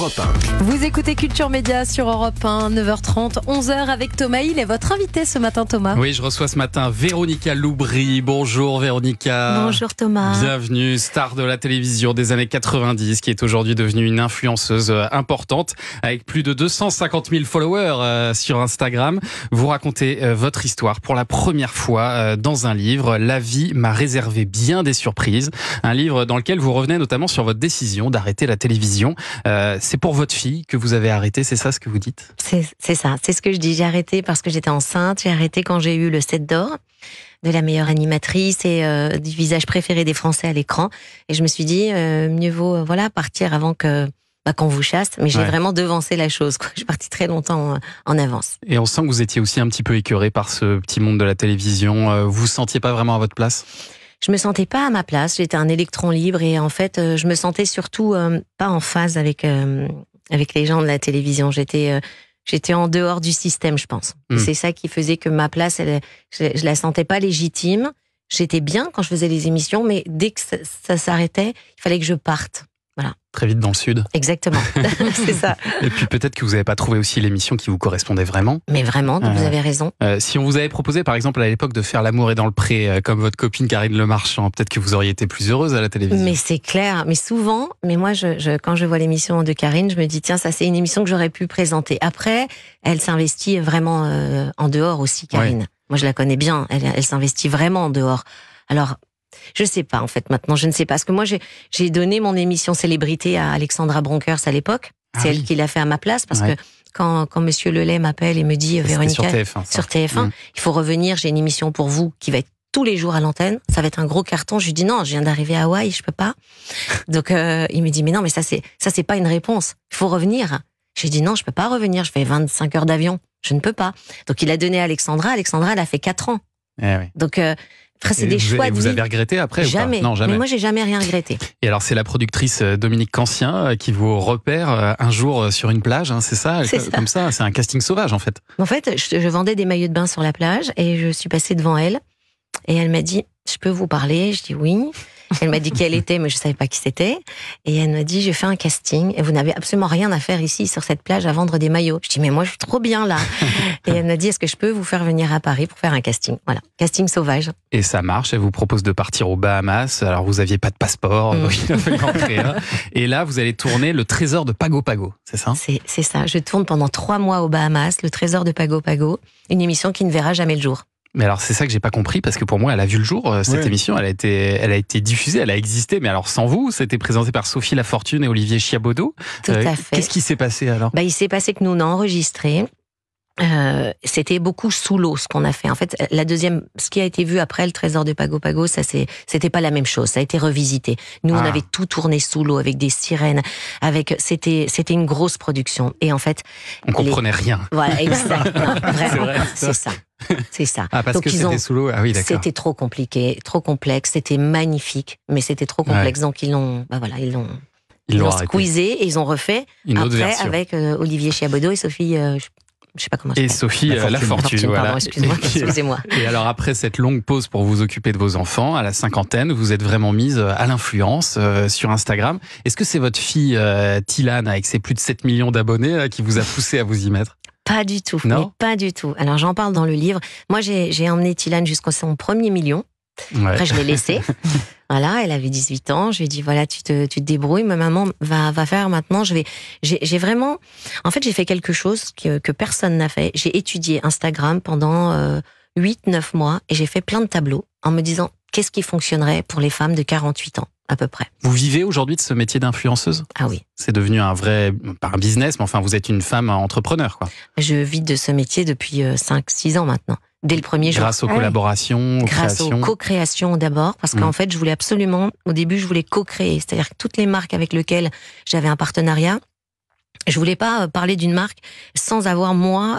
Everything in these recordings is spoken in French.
Europe 1. Vous écoutez Culture Média sur Europe 1, 9h30, 11h avec Thomas Hill et votre invité ce matin, Thomas. Oui, je reçois ce matin Véronica Loubry. Bonjour Véronica. Bonjour Thomas. Bienvenue, star de la télévision des années 90, qui est aujourd'hui devenue une influenceuse importante avec plus de 250 000 followers sur Instagram. Vous racontez votre histoire pour la première fois dans un livre. La vie m'a réservé bien des surprises. Un livre dans lequel vous revenez notamment sur votre décision d'arrêter la télévision. C'est pour votre fille que vous avez arrêté, c'est ça ce que vous dites ? C'est ça, c'est ce que je dis. J'ai arrêté parce que j'étais enceinte. J'ai arrêté quand j'ai eu le 7 d'or de la meilleure animatrice et du visage préféré des Français à l'écran. Et je me suis dit, mieux vaut partir avant qu'on vous chasse. Mais j'ai vraiment devancé la chose, quoi. Je suis partie très longtemps en avance. Et on sent que vous étiez aussi un petit peu écœurée par ce petit monde de la télévision. Vous vous sentiez pas vraiment à votre place ? Je me sentais pas à ma place. J'étais un électron libre et en fait, je me sentais surtout pas en phase avec les gens de la télévision. J'étais en dehors du système, je pense. Et c'est ça qui faisait que ma place, je la sentais pas légitime. J'étais bien quand je faisais les émissions, mais dès que ça s'arrêtait, il fallait que je parte. Voilà. Très vite dans le sud. Exactement, c'est ça. Et puis peut-être que vous n'avez pas trouvé aussi l'émission qui vous correspondait vraiment. Mais vraiment, vous avez raison. Si on vous avait proposé par exemple à l'époque de faire L'amour est dans le pré, comme votre copine Karine Le Marchand, peut-être que vous auriez été plus heureuse à la télévision. Mais c'est clair, mais souvent, moi quand je vois l'émission de Karine, je me dis tiens, ça c'est une émission que j'aurais pu présenter. Après, elle s'investit vraiment en dehors aussi, Karine. Ouais. Moi je la connais bien, elle s'investit vraiment en dehors. Alors, je sais pas, en fait, maintenant, je ne sais pas. Parce que moi, j'ai donné mon émission célébrité à Alexandra Bronkers à l'époque. C'est elle qui l'a fait à ma place, parce que quand Monsieur Lelay m'appelle et me dit, Véronica, sur TF1, il faut revenir, j'ai une émission pour vous qui va être tous les jours à l'antenne, ça va être un gros carton. Je lui dis non, je viens d'arriver à Hawaï, je peux pas. Donc, il me dit, mais non, mais ça c'est pas une réponse. Il faut revenir. J'ai dit non, je peux pas revenir, je fais 25 heures d'avion. Je ne peux pas. Donc, il a donné à Alexandra, elle a fait 4 ans. Donc, après, c'est des choix de vie. Vous avez regretté après Jamais. ou pas ? Non, jamais. Mais moi, j'ai jamais rien regretté. Et alors, c'est la productrice Dominique Cancien qui vous repère un jour sur une plage, hein, c'est ça ? Comme ça, c'est un casting sauvage en fait. En fait, je vendais des maillots de bain sur la plage et je suis passée devant elle et elle m'a dit « Je peux vous parler ?» Je dis « Oui ». Elle m'a dit qui elle était, mais je savais pas qui c'était. Et elle m'a dit, j'ai fait un casting et vous n'avez absolument rien à faire ici sur cette plage à vendre des maillots. Je dis, mais moi je suis trop bien là. Et elle m'a dit, est-ce que je peux vous faire venir à Paris pour faire un casting ? Voilà, casting sauvage. Et ça marche, elle vous propose de partir aux Bahamas. Alors vous aviez pas de passeport, donc il a fallu en créer un. Et là, vous allez tourner Le Trésor de Pago Pago, c'est ça ? C'est ça, je tourne pendant 3 mois aux Bahamas, Le Trésor de Pago Pago, une émission qui ne verra jamais le jour. Mais alors c'est ça que j'ai pas compris, parce que pour moi elle a vu le jour, cette émission, elle a été diffusée, elle a existé, mais alors sans vous, c'était présenté par Sophie Lafortune et Olivier Chiabodo. Tout à fait. Qu'est-ce qui s'est passé alors ? Il s'est passé que nous on a enregistré. C'était beaucoup sous l'eau ce qu'on a fait. En fait, ce qui a été vu après Le Trésor de Pago Pago, c'était pas la même chose. Ça a été revisité. Nous, on avait tout tourné sous l'eau avec des sirènes, c'était une grosse production. Et en fait, on comprenait rien. Voilà, exactement. Vraiment, c'est ça. C'est ça. Ah, parce que c'était sous l'eau. Ah oui, d'accord. C'était trop compliqué, trop complexe. C'était magnifique, mais c'était trop complexe. Donc ils l'ont squeezé et ils ont refait une autre après version avec Olivier Chiabodo et Sophie. Je sais pas comment. Et Sophie Lafortune, voilà. Pardon, excusez-moi. Et alors après cette longue pause pour vous occuper de vos enfants, à la 50aine, vous êtes vraiment mise à l'influence sur Instagram. Est-ce que c'est votre fille Tilane, avec ses plus de 7 millions d'abonnés, qui vous a poussé à vous y mettre ? Pas du tout, non, mais pas du tout. Alors j'en parle dans le livre. Moi j'ai emmené Tilane jusqu'à son premier million. Après je l'ai laissée. Voilà, elle avait 18 ans. Je lui ai dit voilà, tu te débrouilles. Ma maman va faire maintenant. J'ai vraiment, en fait, j'ai fait quelque chose que personne n'a fait. J'ai étudié Instagram pendant 8-9 mois et j'ai fait plein de tableaux en me disant qu'est-ce qui fonctionnerait pour les femmes de 48 ans à peu près. Vous vivez aujourd'hui de ce métier d'influenceuse ? Ah oui. C'est devenu pas un business, mais enfin vous êtes une femme entrepreneur, quoi. Je vis de ce métier depuis 5-6 ans maintenant. Dès le premier jour. Grâce aux collaborations, aux créations. Grâce aux co-créations d'abord, parce qu'en fait, je voulais absolument, au début, je voulais co-créer. C'est-à-dire que toutes les marques avec lesquelles j'avais un partenariat, je voulais pas parler d'une marque sans avoir moi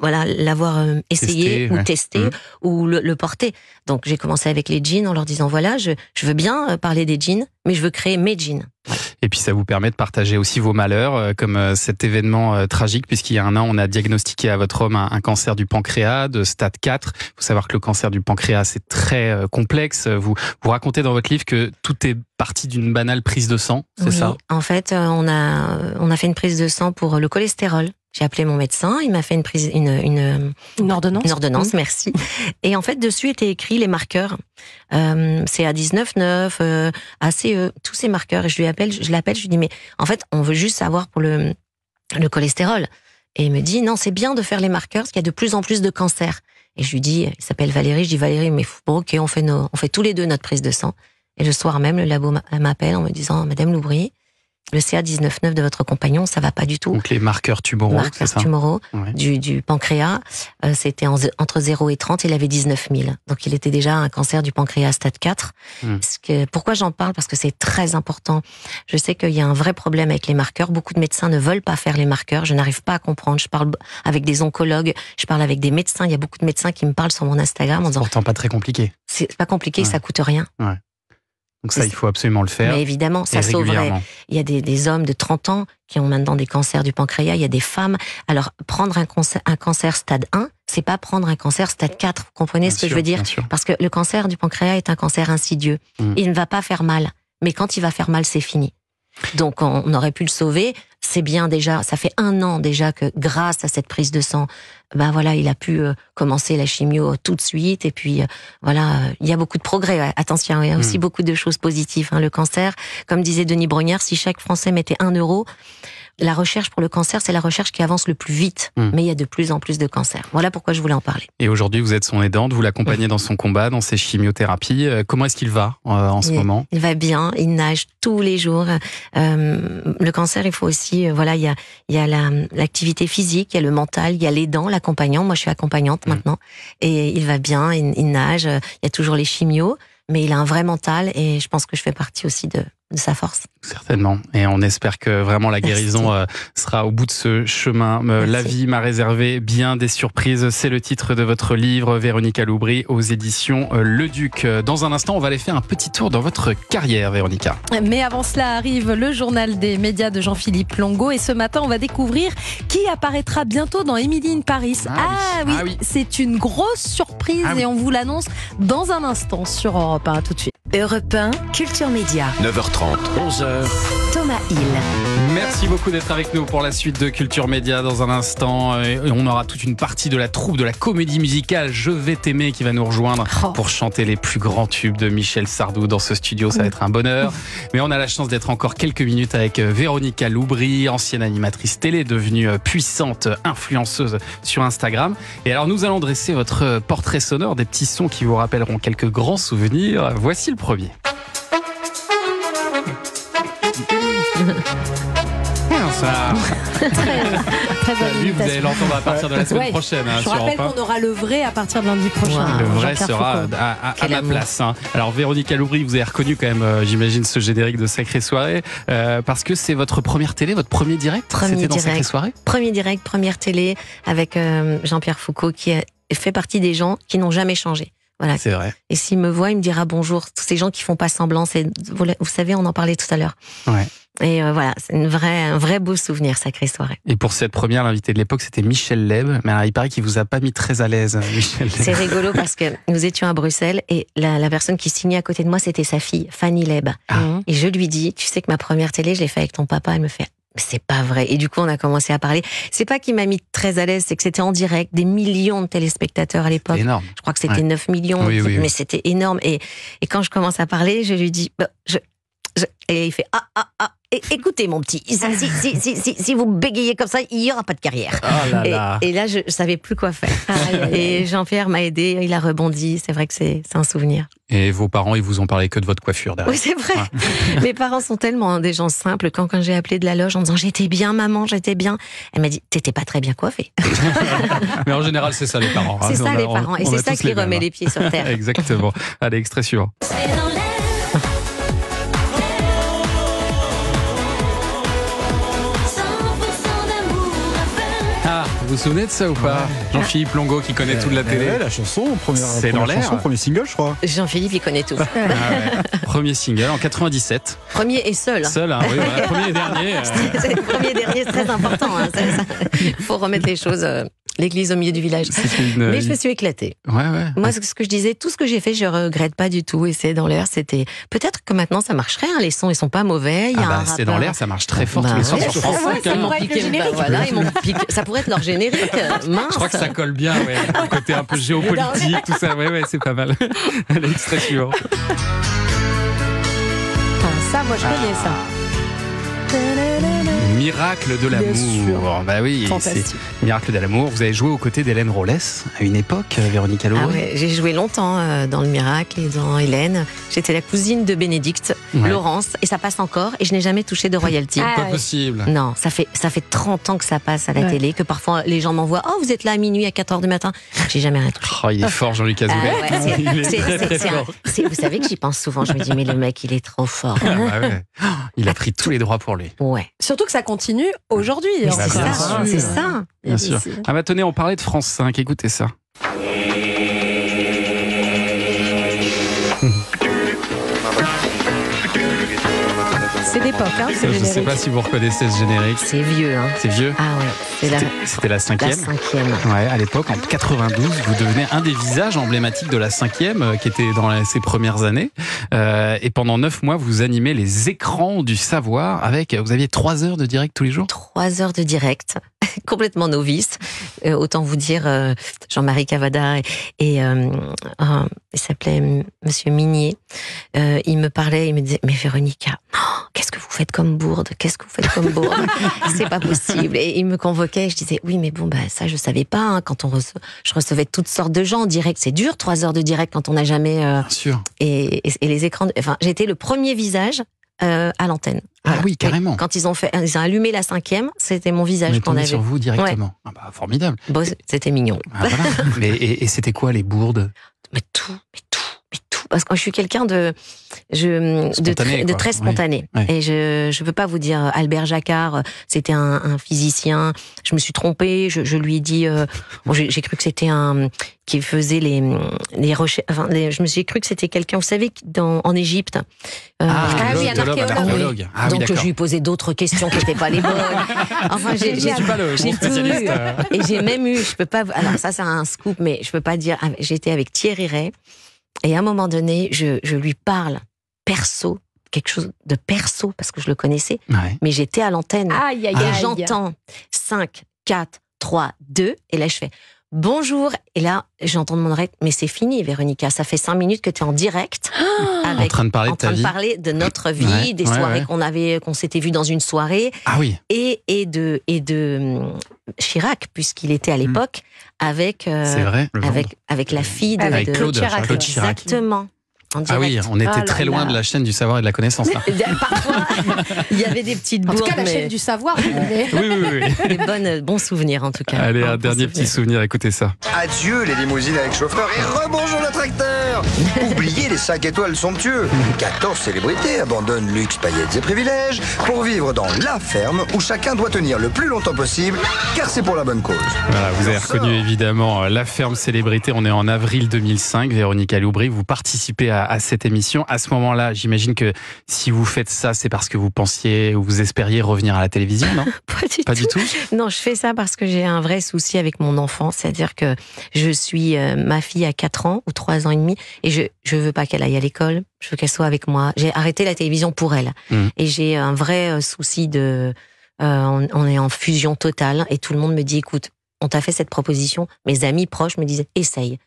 voilà, l'avoir essayé ou testé ou le porter. Donc j'ai commencé avec les jeans en leur disant voilà, je veux bien parler des jeans, mais je veux créer mes jeans. Et puis ça vous permet de partager aussi vos malheurs, comme cet événement tragique, puisqu'il y a un an, on a diagnostiqué à votre homme un cancer du pancréas de stade 4. Il faut savoir que le cancer du pancréas, c'est très complexe. Vous racontez dans votre livre que tout est parti d'une banale prise de sang, c'est ça ? En fait, on a fait une prise de sang pour le cholestérol. J'ai appelé mon médecin, il m'a fait une ordonnance. Une ordonnance, merci. Et en fait, dessus étaient écrits les marqueurs. CA19-9, ACE, tous ces marqueurs. Et je l'appelle, je lui dis, mais en fait, on veut juste savoir pour le cholestérol. Et il me dit, non, c'est bien de faire les marqueurs, parce qu'il y a de plus en plus de cancers. Et je lui dis, il s'appelle Valérie, je dis, Valérie, mais bon, ok, on fait tous les deux notre prise de sang. Et le soir même, le labo m'appelle en me disant, Madame Loubry, le CA19-9 de votre compagnon, ça va pas du tout. Donc les marqueurs tumoraux, c'est ça ? Tumoraux du pancréas, c'était entre 0 et 30, il avait 19 000. Donc il était déjà un cancer du pancréas stade 4. Pourquoi j'en parle ? Parce que c'est très important. Je sais qu'il y a un vrai problème avec les marqueurs. Beaucoup de médecins ne veulent pas faire les marqueurs. Je n'arrive pas à comprendre. Je parle avec des oncologues, je parle avec des médecins. Il y a beaucoup de médecins qui me parlent sur mon Instagram en disant... C'est pourtant pas très compliqué. C'est pas compliqué, ça coûte rien. Ouais. Donc ça, il faut absolument le faire. Mais évidemment, ça sauverait. Il y a des hommes de 30 ans qui ont maintenant des cancers du pancréas, il y a des femmes. Alors, prendre un cancer stade 1, c'est pas prendre un cancer stade 4. Vous comprenez ce que je veux dire ? Parce que le cancer du pancréas est un cancer insidieux. Il ne va pas faire mal. Mais quand il va faire mal, c'est fini. Donc, on aurait pu le sauver. C'est bien déjà, ça fait 1 an déjà que grâce à cette prise de sang, il a pu commencer la chimio tout de suite. Et puis, il y a beaucoup de progrès. Attention, il y a aussi beaucoup de choses positives. Le cancer, comme disait Denis Brognard, si chaque Français mettait 1 euro, la recherche pour le cancer, c'est la recherche qui avance le plus vite. Mais il y a de plus en plus de cancers. Voilà pourquoi je voulais en parler. Et aujourd'hui, vous êtes son aidante, vous l'accompagnez dans son combat, dans ses chimiothérapies. Comment est-ce qu'il va en ce moment ? Il va bien, il nage tous les jours. Le cancer, il faut aussi, il y a l'activité physique, il y a le mental, il y a l'aidant, l'accompagnant. Moi, je suis accompagnante maintenant. Et il va bien, il nage, il y a toujours les chimios. Mais il a un vrai mental et je pense que je fais partie aussi de sa force. Certainement. Et on espère que vraiment la guérison sera au bout de ce chemin. La vie m'a réservé bien des surprises. C'est le titre de votre livre, Véronica Loubry, aux éditions Le Duc. Dans un instant, on va aller faire un petit tour dans votre carrière, Véronica. Mais avant cela arrive le journal des médias de Jean-Philippe Longo. Et ce matin, on va découvrir qui apparaîtra bientôt dans Emily in Paris. Ah oui, c'est une grosse surprise et on vous l'annonce dans un instant sur Europe 1. À tout de suite. Europe 1, Culture Média. 9h30, 11h. Thomas Hill. Merci beaucoup d'être avec nous pour la suite de Culture Média. Dans un instant, on aura toute une partie de la troupe de la comédie musicale Je vais t'aimer qui va nous rejoindre pour chanter les plus grands tubes de Michel Sardou dans ce studio. Ça va être un bonheur. Mais on a la chance d'être encore quelques minutes avec Véronica Loubry, ancienne animatrice télé, devenue puissante influenceuse sur Instagram. Et alors nous allons dresser votre portrait sonore, des petits sons qui vous rappelleront quelques grands souvenirs. Voici le premier. Ça. Très bonne lui, vous allez l'entendre à partir de la semaine prochaine. Je rappelle qu'on aura le vrai à partir de lundi prochain. Le vrai sera à ma place. Alors Véronica Loubry, vous avez reconnu quand même, j'imagine, ce générique de Sacrée Soirée, parce que c'est votre première télé, votre premier direct. C'était dans Sacrée Soirée. Premier direct, première télé, avec Jean-Pierre Foucault, qui fait partie des gens qui n'ont jamais changé. Voilà. C'est vrai. Et s'il me voit, il me dira bonjour. Tous ces gens qui font pas semblant, vous savez, on en parlait tout à l'heure. Ouais. Et c'est un vrai beau souvenir, Sacrée Soirée. Et pour cette première, l'invité de l'époque, c'était Michel Leb. Mais alors, il paraît qu'il vous a pas mis très à l'aise, Michel Leb. C'est rigolo parce que nous étions à Bruxelles et la personne qui signait à côté de moi, c'était sa fille, Fanny Leb. Et je lui dis, tu sais que ma première télé, je l'ai fait avec ton papa. Elle me fait, c'est pas vrai. Et du coup, on a commencé à parler. C'est pas qu'il m'a mis très à l'aise, c'est que c'était en direct, des millions de téléspectateurs à l'époque. Énorme. Je crois que c'était 9 millions, mais c'était énorme. Et quand je commence à parler, je lui dis, et il fait écoutez mon petit, si vous bégayez comme ça, il y aura pas de carrière. Oh là là. Et là, je savais plus quoi faire. Et Jean-Pierre m'a aidé, il a rebondi. C'est vrai que c'est un souvenir. Et vos parents, ils vous ont parlé que de votre coiffure derrière. Oui, c'est vrai. Ouais. Mes parents sont tellement des gens simples. Quand j'ai appelé de la loge en disant j'étais bien, maman, j'étais bien, elle m'a dit t'étais pas très bien coiffée. Mais en général, c'est ça les parents. C'est ça les parents. Et c'est ça qui remet les pieds sur terre. Exactement. Allez, extrait suivant. Vous vous souvenez de ça ou pas? Jean-Philippe Longo qui connaît tout de la télé. La chanson, C'est dans l'air. premier single, je crois. Jean-Philippe, il connaît tout. Premier single en 97. Premier et seul. Seul, hein, oui, voilà, premier et dernier. C'est le premier et dernier, c'est très important. Il faut remettre les choses, l'église au milieu du village. Mais je me suis éclatée. Ouais. Moi, c'est ce que je disais, tout ce que j'ai fait, je regrette pas du tout. Et c'est dans l'air, c'était. Peut-être que maintenant ça marcherait, hein, les sons, ils sont pas mauvais. C'est dans l'air, ça marche très fort tous les soirs sur France 5. Ça pourrait être le générique. Voilà, ça pourrait être leur générique. Mince. Je crois que ça colle bien, le côté un peu géopolitique, tout ça. Ouais, c'est pas mal. L'extrait suivant. Ça, moi, je connais ça. Miracle de l'amour. Bah oui, fantastique. C'est Miracle de l'amour. Vous avez joué aux côtés d'Hélène Rollès à une époque, Véronique Aloubrey. Ah ouais, j'ai joué longtemps dans le Miracle et dans Hélène. J'étais la cousine de Bénédicte, Laurence, et ça passe encore. Et je n'ai jamais touché de royalty. Pas possible. Non, ça fait 30 ans que ça passe à la télé, que parfois les gens m'envoient. Oh, vous êtes là à minuit, à 4h du matin. J'ai jamais rien touché. Oh, il est fort, Jean-Luc Azoulay. Il est très fort. Vous savez que j'y pense souvent. Je me dis, mais le mec, il est trop fort. Il a pris tous les droits pour lui. Ouais. Surtout que ça continue aujourd'hui. C'est ça. Bien sûr. Ah bah tenez, on parlait de France 5. Écoutez ça. C'est d'époque, hein, ce générique. Je ne sais pas si vous reconnaissez ce générique. C'est vieux, hein. C'est vieux. Ah ouais. C'était la 5e. La 5e. Ouais, à l'époque, en 92, vous devenez un des visages emblématiques de la 5e, qui était dans ses premières années. Et pendant 9 mois, vous animez les écrans du savoir vous aviez 3 heures de direct tous les jours? 3 heures de direct. Complètement novice. Autant vous dire, Jean-Marie Cavada et il s'appelait Monsieur Minier. Il me parlait, il me disait, mais Véronica, qu'est-ce que vous faites comme bourde? Qu'est-ce que vous faites comme bourde? C'est pas possible. Et il me convoquait, je disais, oui, mais bon, ça, je savais pas, hein, quand je recevais toutes sortes de gens en direct. C'est dur, 3 heures de direct quand on n'a jamais, Bien sûr. Et les écrans, j'ai été le premier visage, à l'antenne. Voilà. Ah oui, carrément. Quand ils ont allumé la 5e, c'était mon visage qu'on avait. sur vous directement. Ouais. Ah bah, formidable. Bon, c'était mignon. Ah, voilà. Et c'était quoi les bourdes? Mais tout. Parce que je suis quelqu'un de très spontané. Oui. Et je peux pas vous dire, Albert Jacquard, c'était un physicien. Je me suis trompée. Je lui ai dit, j'ai cru que c'était qui faisait les recherches. J'ai cru que c'était quelqu'un, vous savez, en Égypte. Oui, un archéologue. Donc je lui posais d'autres questions qui n'étaient pas les bonnes. Enfin, j'ai pas le bon spécialiste. Et j'ai même eu, je peux pas. Alors ça, c'est un scoop, mais je peux pas dire. J'étais avec Thierry Ray. Et à un moment donné, je lui parle perso, quelque chose de perso, parce que je le connaissais, mais j'étais à l'antenne. Et j'entends 5, 4, 3, 2, et là je fais bonjour, et là j'entends de mon oreille, mais c'est fini Véronica, ça fait 5 minutes que tu es en direct, en train de parler de parler de notre vie, des soirées qu'on s'était vues dans une soirée, et de Chirac, puisqu'il était à l'époque avec la fille de Claude Chirac. Exactement. Ah oui, on était très loin de la chaîne du savoir et de la connaissance. Là. Parfois, il y avait des petites bourdes. En tout cas, la chaîne du savoir. Oui. Bons souvenirs, en tout cas. Allez, un dernier petit souvenir, écoutez ça. Adieu les limousines avec chauffeur et rebonjour le tracteur. Oubliez les 5 étoiles somptueux. 14 célébrités abandonnent luxe, paillettes et privilèges pour vivre dans la ferme où chacun doit tenir le plus longtemps possible, car c'est pour la bonne cause. Voilà, vous avez reconnu évidemment la ferme célébrité. On est en avril 2005. Véronique Aloubrey, vous participez à cette émission. À ce moment-là, j'imagine que si vous faites ça, c'est parce que vous pensiez ou vous espériez revenir à la télévision, non? Pas du tout. Non, je fais ça parce que j'ai un vrai souci avec mon enfant. C'est-à-dire que je suis ma fille à 4 ans ou 3 ans et demi et je veux pas qu'elle aille à l'école. Je veux qu'elle soit avec moi. J'ai arrêté la télévision pour elle. Et j'ai un vrai souci on est en fusion totale et tout le monde me dit, écoute, on t'a fait cette proposition. Mes amis proches me disaient, essaye.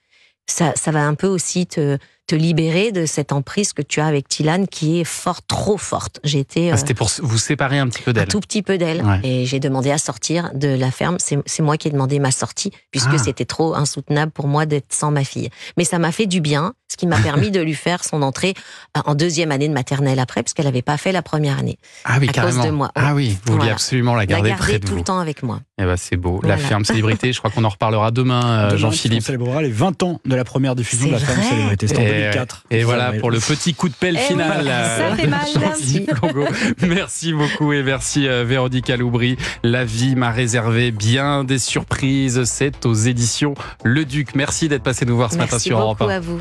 Ça va un peu aussi te libérer de cette emprise que tu as avec Tilane qui est trop forte. C'était pour vous séparer un petit peu d'elle. Un tout petit peu d'elle. Ouais. Et j'ai demandé à sortir de la ferme. C'est moi qui ai demandé ma sortie, puisque c'était trop insoutenable pour moi d'être sans ma fille. Mais ça m'a fait du bien, ce qui m'a permis de lui faire son entrée en 2e année de maternelle après, parce qu'elle n'avait pas fait la première année. Ah oui, carrément. Cause de moi. Ah oui, vous vouliez absolument la garder près de vous. tout le temps avec moi. Eh ben, c'est beau. La ferme célébrité, je crois qu'on en reparlera demain, Jean-Philippe. On célébrera les 20 ans de la première diffusion de la ferme célébrité. C'était en 2004. Et voilà pour le petit coup de pelle final. Ça fait mal. Jean-Philippe Longo. Merci beaucoup et merci Véronique Aloubry. La vie m'a réservé bien des surprises. C'est aux éditions Le Duc. Merci d'être passé nous voir ce matin sur Europe 1. Merci beaucoup à vous.